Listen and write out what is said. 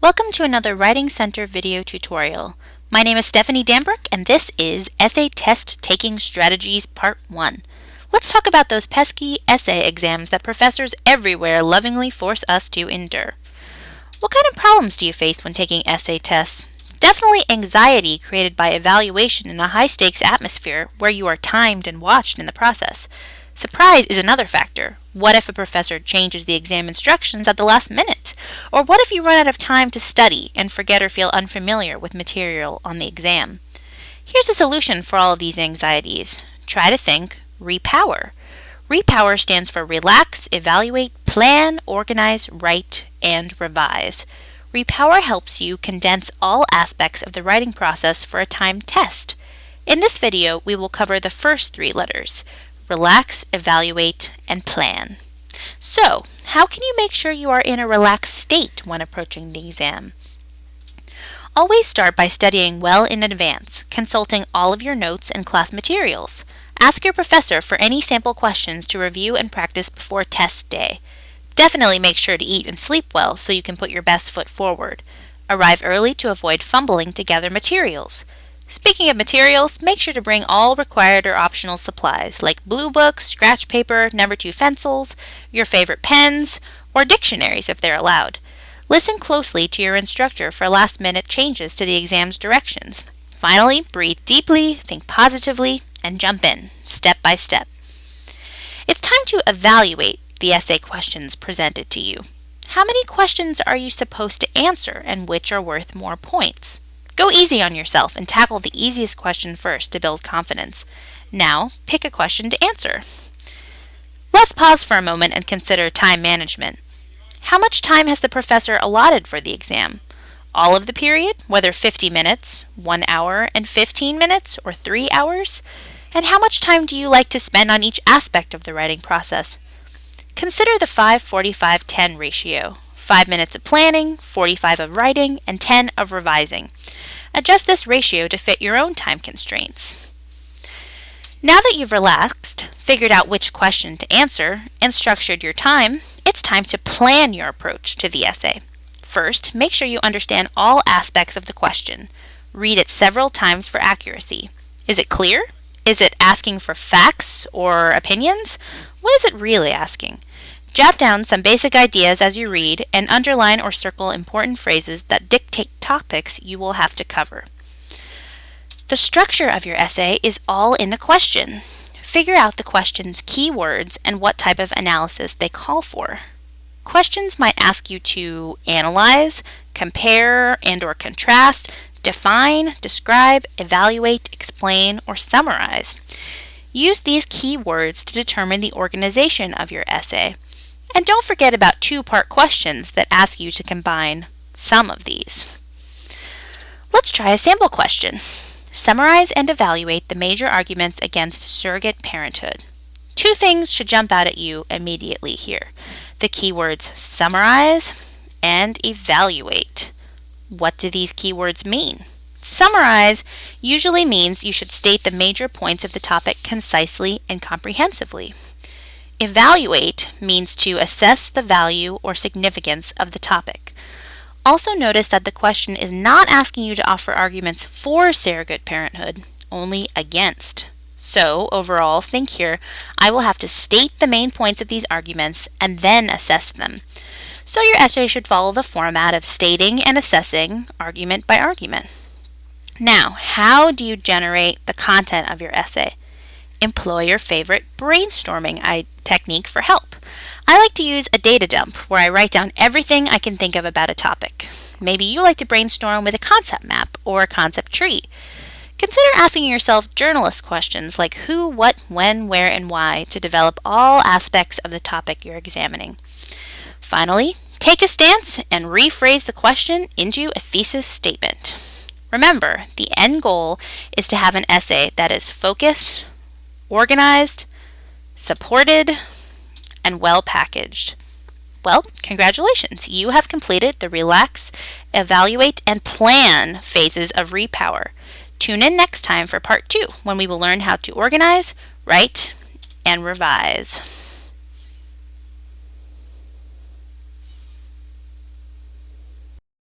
Welcome to another Writing Center video tutorial. My name is Stephanie Dambrook and this is Essay Test Taking Strategies Part 1. Let's talk about those pesky essay exams that professors everywhere lovingly force us to endure. What kind of problems do you face when taking essay tests? Definitely anxiety created by evaluation in a high-stakes atmosphere where you are timed and watched in the process. Surprise is another factor. What if a professor changes the exam instructions at the last minute? Or what if you run out of time to study and forget or feel unfamiliar with material on the exam? Here's a solution for all of these anxieties. Try to think repower. Repower stands for relax, evaluate, plan, organize, write, and revise. Repower helps you condense all aspects of the writing process for a timed test. In this video, we will cover the first three letters: relax, evaluate, and plan. So, how can you make sure you are in a relaxed state when approaching the exam? Always start by studying well in advance, consulting all of your notes and class materials. Ask your professor for any sample questions to review and practice before test day. Definitely make sure to eat and sleep well so you can put your best foot forward. Arrive early to avoid fumbling to gather materials. Speaking of materials, make sure to bring all required or optional supplies like blue books, scratch paper, number 2 pencils, your favorite pens, or dictionaries if they're allowed. Listen closely to your instructor for last-minute changes to the exam's directions. Finally, breathe deeply, think positively, and jump in, step by step. It's time to evaluate the essay questions presented to you. How many questions are you supposed to answer and which are worth more points? Go easy on yourself and tackle the easiest question first to build confidence. Now, pick a question to answer. Let's pause for a moment and consider time management. How much time has the professor allotted for the exam? All of the period, whether 50 minutes, 1 hour and 15 minutes, or 3 hours? And how much time do you like to spend on each aspect of the writing process? Consider the 5-45-10 ratio. 5 minutes of planning, 45 of writing, and 10 of revising. Adjust this ratio to fit your own time constraints. Now that you've relaxed, figured out which question to answer, and structured your time, it's time to plan your approach to the essay. First, make sure you understand all aspects of the question. Read it several times for accuracy. Is it clear? Is it asking for facts or opinions? What is it really asking? Jot down some basic ideas as you read and underline or circle important phrases that dictate topics you will have to cover. The structure of your essay is all in the question. Figure out the question's key words and what type of analysis they call for. Questions might ask you to analyze, compare and/or contrast, define, describe, evaluate, explain, or summarize. Use these key words to determine the organization of your essay. And don't forget about 2-part questions that ask you to combine some of these. Let's try a sample question. Summarize and evaluate the major arguments against surrogate parenthood. 2 things should jump out at you immediately here. The keywords summarize and evaluate. What do these keywords mean? Summarize usually means you should state the major points of the topic concisely and comprehensively. Evaluate means to assess the value or significance of the topic. Also notice that the question is not asking you to offer arguments for surrogate parenthood, only against. So, overall, think here, I will have to state the main points of these arguments and then assess them. So your essay should follow the format of stating and assessing argument by argument. Now, how do you generate the content of your essay? Employ your favorite brainstorming technique for help. I like to use a data dump where I write down everything I can think of about a topic. Maybe you like to brainstorm with a concept map or a concept tree. Consider asking yourself journalist questions like who, what, when, where, and why to develop all aspects of the topic you're examining. Finally, take a stance and rephrase the question into a thesis statement. Remember, the end goal is to have an essay that is focused, organized, supported, and well packaged. Well, congratulations! You have completed the relax, evaluate, and plan phases of repower. Tune in next time for part 2 when we will learn how to organize, write, and revise.